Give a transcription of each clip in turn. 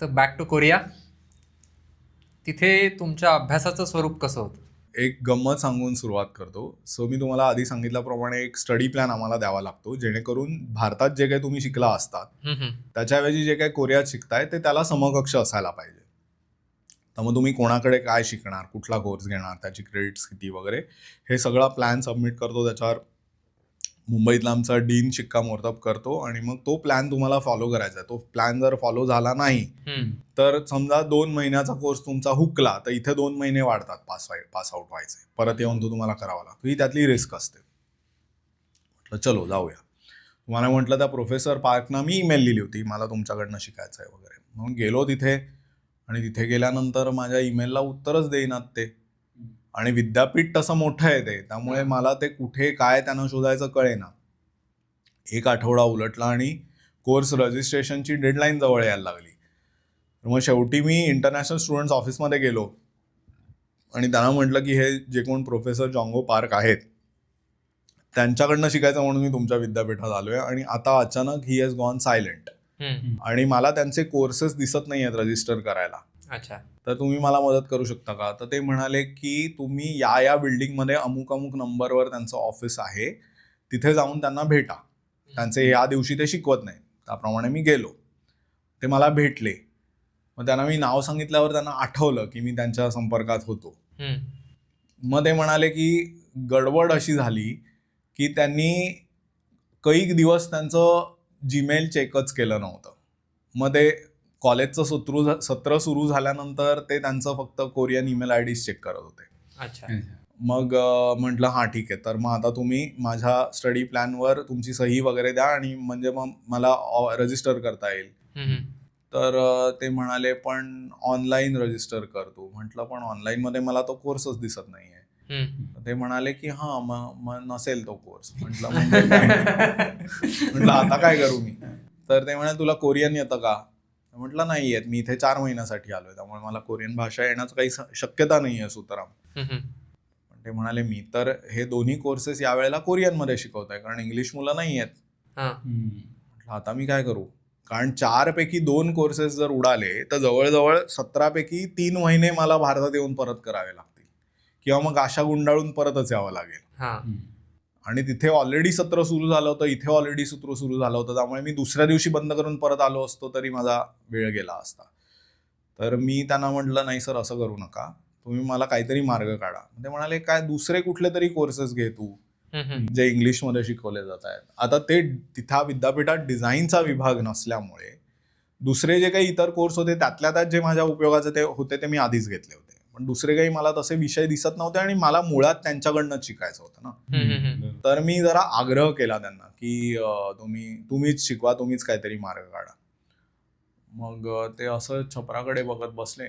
तर back to Korea. तिथे तुमच्या अभ्यासाचं स्वरूप कसं होतं? एक गंमत सांगून सुरुवात करतो. सो मी तुम्हाला आधी सांगितल्याप्रमाणे एक स्टडी प्लॅन आम्हाला द्यावा लागतो, जेणेकरून भारतात जे काही तुम्ही शिकला असतात त्याच्याऐवजी जे काही कोरियात शिकताय ते त्याला समकक्ष असायला पाहिजे. तर मग तुम्ही कोणाकडे काय शिकणार, कुठला कोर्स घेणार, त्याची क्रेडिट्स किती वगैरे हे सगळा प्लॅन सबमिट करतो. त्याच्यावर मुंबईतला आमचा डीन शिक्कामोर्तब करतो आणि मग तो प्लॅन तुम्हाला फॉलो करायचा आहे. तो प्लॅन जर फॉलो झाला नाही तर समजा 2 महिन्याचा कोर्स तुमचा हुकला तर इथे 2 महिने वाढतात पास आउट व्हायचे. परत येऊन तो तुम्हाला करावा लागतो. ही त्यातली रिस्क असते. म्हटलं चलो जाऊया. तुम्हाला म्हटलं त्या प्रोफेसर पार्कना मी ईमेल लिहिली होती, मला तुमच्याकडनं शिकायचं आहे वगैरे. मग गेलो तिथे आणि तिथे गेल्यानंतर माझ्या ईमेलला उत्तरच देईनात ते. आणि विद्यापीठ तसं मोठं आहे ते, त्यामुळे मला ते कुठे काय त्यांना शोधायचं कळेना. 1 आठवडा उलटला आणि कोर्स रजिस्ट्रेशनची डेडलाईन जवळ यायला लागली. मग शेवटी मी इंटरनॅशनल स्टुडंट्स ऑफिसमध्ये गेलो आणि त्यांना म्हटलं की हे जे कोण प्रोफेसर जॉंगो पार्क आहेत त्यांच्याकडनं शिकायचं म्हणून मी तुमच्या विद्यापीठात आलोय आणि आता अचानक ही हॅज गॉन सायलेंट आणि मला त्यांचे कोर्सेस दिसत नाही आहेत रजिस्टर करायला. अच्छा. तर तुम्ही मला मदत करू शकता का? तर ते म्हणाले की तुम्ही या बिल्डिंगमध्ये अमुक नंबरवर त्यांचं ऑफिस आहे, तिथे जाऊन त्यांना भेटा. त्यांचे या दिवशी ते शिकवत नाही. त्याप्रमाणे मी गेलो. ते मला भेटले. मग त्यांना मी नाव सांगितल्यावर त्यांना आठवलं की मी त्यांच्या संपर्कात होतो. मग ते म्हणाले की गडबड अशी झाली की त्यांनी कैक दिवस त्यांचं जीमेल चेकच केलं नव्हतं. मग ते कॉलेजचं सत्र सुरू झाल्यानंतर ते त्यांचं फक्त Korean email IDs check करत होते. अच्छा. मग म्हटलं हां ठीक आहे, तर मग आता तुम्ही माझ्या स्टडी प्लॅनवर तुमची सही वगैरे द्या आणि म्हणजे मग मला रजिस्टर करता येईल. तर ते म्हणाले पण ऑनलाईन रजिस्टर कर तू. म्हटलं पण ऑनलाईनमध्ये मला तो कोर्सच दिसत नाहीये. ते म्हणाले की हां मग नसेल तो कोर्स. म्हटलं म्हणजे म्हटलं आता काय करू मी? तर ते म्हणाले तुला कोरियन येतं का? म्हटलं नाही येत, मी इथे 4 महिन्यासाठी आलोय, त्यामुळे मला कोरियन भाषा येण्याचं काही शक्यता नाहीये सुतराम. पण ते म्हणाले मी तर हे दोन्ही कोर्सेस यावेळेला कोरियनमध्ये शिकवताय कारण इंग्लिश मुलं नाही आहेत. म्हटलं आता मी काय करू? कारण 4 पैकी 2 कोर्सेस जर उडाले तर जवळजवळ 17 पैकी 3 महिने मला भारतात येऊन परत करावे लागतील किंवा मग आशा गुंडाळून परतच यावं लागेल. आणि तिथे ऑलरेडी सत्र सुरू झालं होतं, इथे ऑलरेडी सत्र सुरू झालं होतं, त्यामुळे मी दुसऱ्या दिवशी बंद करून परत आलो असतो तरी माझा वेळ गेला असता. तर मी त्यांना म्हटलं नाही सर असं करू नका, तुम्ही मला काहीतरी मार्ग काढा. ते म्हणाले काय दुसरे कुठले तरी कोर्सेस घे तू जे इंग्लिशमध्ये शिकवले जात आहेत. आता ते तिथं विद्यापीठात डिझाईनचा विभाग नसल्यामुळे दुसरे जे काही इतर कोर्स होते त्यातल्या त्यात जे माझ्या उपयोगाचे ते होते ते मी आधीच घेतले होते. पण दुसरे काही मला तसे विषय दिसत नव्हते आणि मला मुळात त्यांच्याकडनंच शिकायचं होतं ना. तर मी जरा आग्रह केला त्यांना की तुम्हीच शिकवा, तुम्हीच काहीतरी मार्ग काढा. मग ते असं छपराकडे बघत बसले.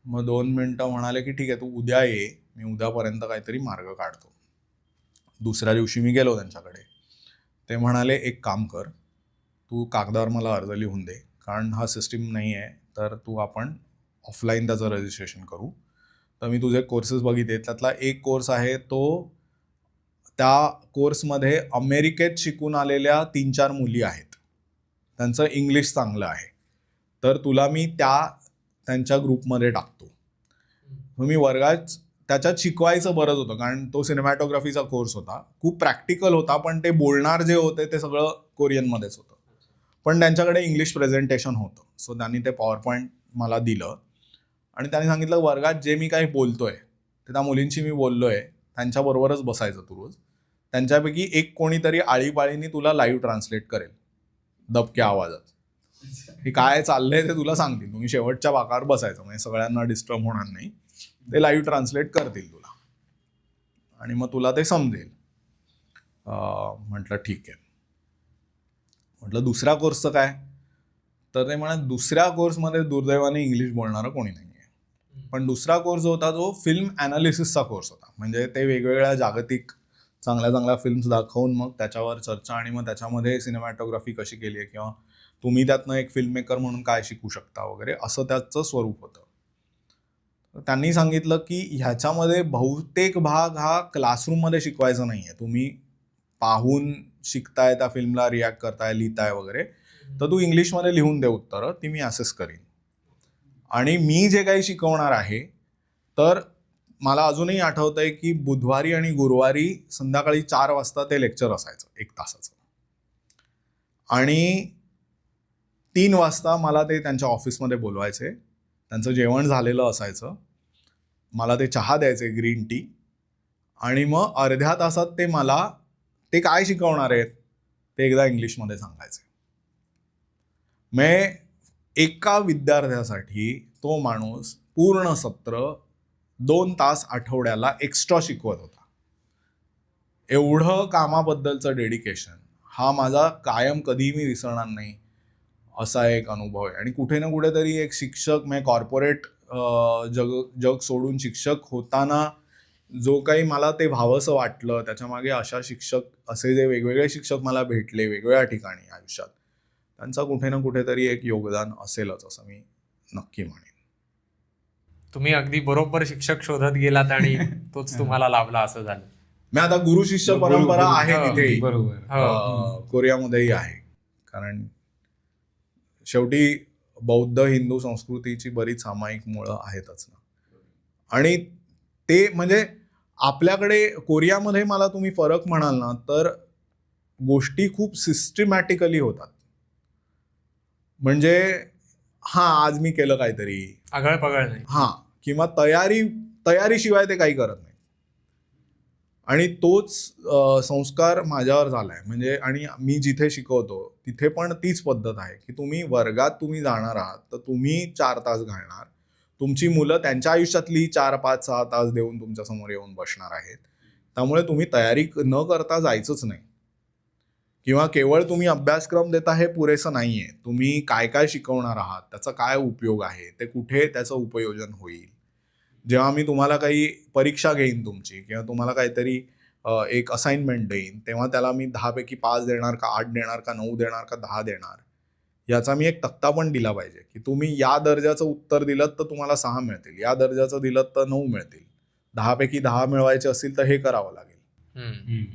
मग 2 मिनिटं म्हणाले की ठीक आहे तू उद्या ये, मी उद्यापर्यंत काहीतरी मार्ग काढतो. दुसऱ्या दिवशी मी गेलो त्यांच्याकडे. ते म्हणाले एक काम कर, तू कागदावर मला अर्ज लिहून दे, कारण हा सिस्टीम नाही आहे तर आपण ऑफलाईन त्याचं रजिस्ट्रेशन करू. तर मी तुझे कोर्सेस बघितले, त्यातला एक कोर्स आहे तो त्या कोर्समध्ये अमेरिकेत शिकून आलेल्या 3-4 मुली आहेत, त्यांचं इंग्लिश चांगलं आहे, तर तुला मी त्यांच्या ग्रुपमध्ये टाकतो. मग मी वर्गात त्याच्यात शिकवायचं बरंच होतं कारण तो सिनेमॅटोग्राफीचा कोर्स होता, खूप प्रॅक्टिकल होता, पण ते बोलणार जे होते ते सगळं कोरियनमध्येच होतं, पण त्यांच्याकडे इंग्लिश प्रेझेंटेशन होतं. सो त्यांनी ते पॉवर पॉईंट मला दिलं आणि त्यांनी सांगितलं वर्गात जे मी काही बोलतोय ते त्या मुलींशी मी बोललोय त्यांच्याबरोबरच बसायचं तू रोज. त्यांच्यापैकी एक कोणीतरी आळीपाळीने तुला लाईव्ह ट्रान्सलेट करेल दबक्या आवाजात. हे काय चाललंय ते तुला सांगतील, तुम्ही शेवटच्या बाकावर बसायचं म्हणजे सगळ्यांना डिस्टर्ब होणार नाही. ते लाईव्ह ट्रान्सलेट करतील तुला आणि मग तुला ते समजेल. म्हटलं ठीक आहे. म्हटलं दुसऱ्या कोर्सचं काय? तर ते म्हणत दुसऱ्या कोर्समध्ये दुर्दैवाने इंग्लिश बोलणारं कोणी नाही आहे. पण दुसरा कोर्स होता जो फिल्म ॲनालिसिसचा कोर्स होता. म्हणजे ते वेगवेगळ्या जागतिक चांगल्या फिल्म्स दाखवून मग त्याच्यावर चर्चा आणि मग त्याच्यामध्ये सिनेमॅटोग्राफी कशी केली आहे किंवा तुम्ही त्यातनं एक फिल्म मेकर म्हणून काय शिकू शकता वगैरे असं त्याचं स्वरूप होतं. त्यांनी सांगितलं की ह्याच्यामध्ये बहुतेक भाग हा क्लासरूममध्ये शिकवायचा नाही आहे. तुम्ही पाहून शिकताय, त्या फिल्मला रिॲक्ट करताय, लिहिताय वगैरे, तर तू इंग्लिशमध्ये लिहून दे उत्तरं, ती मी असेस करीन. आणि मी जे काही शिकवणार आहे तर मला अजूनही आठवतंय की बुधवारी आणि गुरुवारी संध्याकाळी 4 वाजता ते लेक्चर असायचं 1 तासाचं. आणि 3 वाजता मला ते त्यांच्या ऑफिसमध्ये बोलवायचे. त्यांचं जेवण झालेलं असायचं. मला ते चहा द्यायचे, ग्रीन टी. आणि मग अर्ध्या तासात ते मला ते काय शिकवणार आहेत ते एकदा इंग्लिशमध्ये सांगायचे. एका विद्यार्थ्यासाठी तो माणूस पूर्ण सत्र 2 तास आठवड्याला एक्स्ट्रा शिकवत होता. एवढं कामाबद्दलचं डेडिकेशन हा माझा कायम कधीही मी विसरणार नाही असा एक अनुभव आहे. आणि कुठे ना कुठेतरी एक शिक्षक म्हणजे कॉर्पोरेट जग सोडून शिक्षक होताना जो काही मला ते व्हावंसं वाटलं त्याच्यामागे असे जे वेगवेगळे शिक्षक मला भेटले वेगवेगळ्या ठिकाणी आयुष्यात, त्यांचा कुठे ना कुठेतरी एक योगदान असेलच असं मी नक्की म्हणेन. तुम्ही अगदी बरोबर शिक्षक शोधत गेलात आणि तोच तुम्हाला लाभला असं झालं. मी आता गुरु शिष्य परंपरा आहे तिथे, बरोबर, कोरियामध्येही आहे. कारण शेवटी बौद्ध हिंदू संस्कृतीची बरीच सामायिक मुळं आहेतच ना. आणि ते म्हणजे आपल्याकडे कोरियामध्ये मला तुम्ही फरक म्हणाल ना तर गोष्टी खूप सिस्टमॅटिकली होतात. म्हणजे आज मी केलं काहीतरी, आगळपगळ नाही. किंवा तयारीशिवाय ते काही करत नाही. आणि तोच संस्कार माझ्यावर झालाय. म्हणजे आणि मी जिथे शिकवतो तिथे पण तीच पद्धत आहे की तुम्ही वर्गात जाणार आहात तर तुम्ही 4 तास घालणार. तुमची मुलं त्यांच्या आयुष्यातली 4, 5, 6 तास देऊन तुमच्या समोर येऊन बसणार आहेत. त्यामुळे तुम्ही तयारी न करता जायचंच नाही. किंवा केवळ तुम्ही अभ्यासक्रम देता हे पुरेसं नाहीये. तुम्ही काय काय शिकवणार आहात, त्याचा काय उपयोग आहे, ते कुठे त्याचं उपयोजन होईल. जेव्हा मी तुम्हाला काही परीक्षा घेईन तुमची किंवा तुम्हाला काहीतरी एक असाइनमेंट देईन तेव्हा त्याला मी 10 पैकी 5 देणार का 8 देणार का 9 देणार का 10 देणार याचा मी एक तक्ता पण दिला पाहिजे की तुम्ही या दर्जाचं उत्तर दिलं तर तुम्हाला 6 मिळतील, या दर्जाचं दिलं तर 9 मिळतील. 10 पैकी 10 मिळवायचे असतील तर हे करावं लागेल.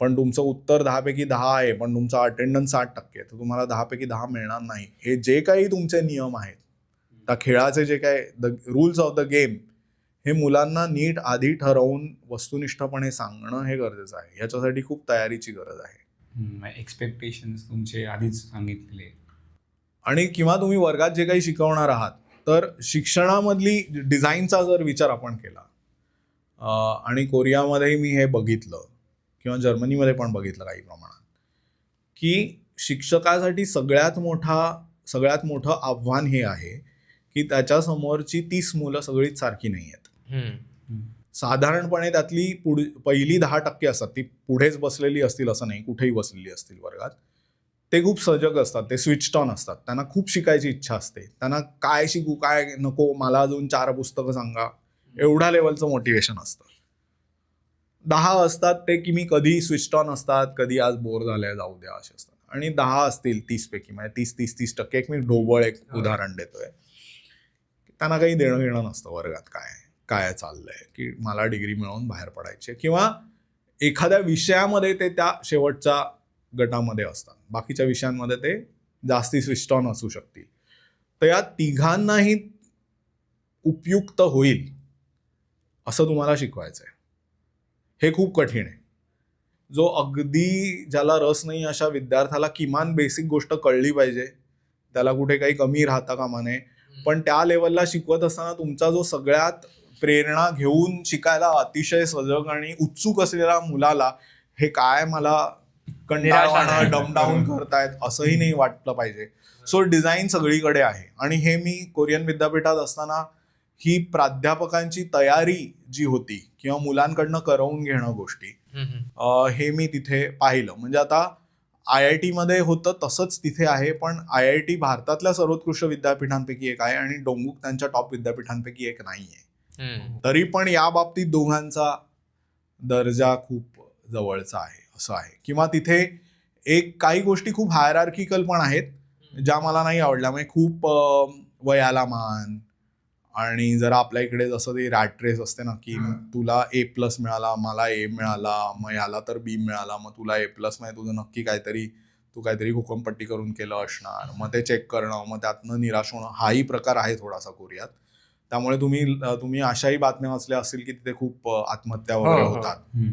पण तुमचं उत्तर 10 पैकी 10 आहे पण तुमचा अटेंडन्स 60% तर तुम्हाला 10 पैकी 10 मिळणार नाही. हे जे काही तुमचे नियम आहेत, त्या खेळाचे जे काही रूल्स ऑफ द गेम हे मुलांना नीट आधी ठरवून वस्तुनिष्ठपणे सांगणं हे गरजेचं आहे. याच्यासाठी खूप तयारीची गरज आहे. एक्सपेक्टेशन्स तुमचे आधीच सांगितलेले. आणि किंवा तुम्ही वर्गात जे काही शिकवणार आहात तर शिक्षणामधली डिझाईनचा जर विचार आपण केला आणि कोरियामध्येही मी हे बघितलं किंवा जर्मनीमध्ये पण बघितलं काही प्रमाणात की शिक्षकासाठी सगळ्यात मोठं आव्हान हे आहे की त्याच्यासमोरची 30 मुलं सगळीच सारखी नाही आहेत. साधारणपणे त्यातली पहिली 10% असतात ती पुढेच बसलेली असतील असं नाही, कुठेही बसलेली असतील वर्गात. ते खूप सजग असतात, ते स्विच्ड ऑन असतात, त्यांना खूप शिकायची इच्छा असते. त्यांना काय शिकू काय नको, मला अजून 4 पुस्तकं सांगा, एवढ्या लेवलचं मोटिवेशन असतं. 10 असतात ते की मी कधी स्विच्ड ऑन असतात, कधी आज बोर झालंय जाऊ द्या असे असतात. आणि 10 असतील 30 पैकी म्हणजे 30% एक मी ढोबळ एक उदाहरण देतोय. त्यांना काही देणं घेणं नसतं वर्गात काय चाललंय की मला डिग्री मिळवून बाहेर पडायची किंवा एखाद्या विषयामध्ये ते त्या शेवटच्या गटामध्ये असतात. बाकीच्या विषयांमध्ये ते जास्ती स्विच्ड ऑन असू शकतील. तर या तिघांनाही उपयुक्त होईल असं तुम्हाला शिकवायचं आहे. हे खूप कठीण आहे. जो अगदी ज्याला रस नाही अशा विद्यार्थ्याला किमान बेसिक गोष्ट कळली पाहिजे, त्याला कुठे काही कमी राहता कामा नये. पण त्या लेवलला शिकवत असताना तुमचा जो सगळ्यात प्रेरणा घेऊन शिकायला अतिशय सजग आणि उत्सुक असलेल्या मुलाला हे काय मला कंटाळवाणं डमडाऊन करतायत असंही नाही वाटलं पाहिजे. सो डिझाईन सगळीकडे आहे. आणि हे मी कोरियन विद्यापीठात असताना ही प्राध्यापकांची तयारी जी होती किंवा मुलांकडनं करवून घेणं गोष्टी हे मी तिथे पाहिलं. म्हणजे आता IIT मध्ये होतं तसंच तिथे आहे, पण IIT भारतातल्या सर्वोत्कृष्ट विद्यापीठांपैकी एक आहे आणि डोंगुक त्यांच्या टॉप विद्यापीठांपैकी एक नाहीये. तरी पण या बाबतीत दोघांचा दर्जा खूप जवळचा आहे असं आहे. किंवा तिथे काही गोष्टी खूप हायरार्किकल पण आहेत ज्या मला नाही आवडल्या. म्हणजे खूप वयाला मान आणि जरा आपल्या इकडे जसं ते रॅट रेस असते ना की तुला A+ मिळाला, मला A मिळाला, मग याला तर B मिळाला, मग तुला A+ म्हणजे तुझं नक्की काहीतरी तू काहीतरी हुकमपट्टी करून केलं असणार, मग ते चेक करणं, मग त्यातनं निराश होणं, हाही प्रकार आहे थोडासा कोरियात. त्यामुळे तुम्ही अशाही बातम्या वाचल्या असतील की तिथे खूप आत्महत्या वगैरे हो, हो. होतात. हम्म.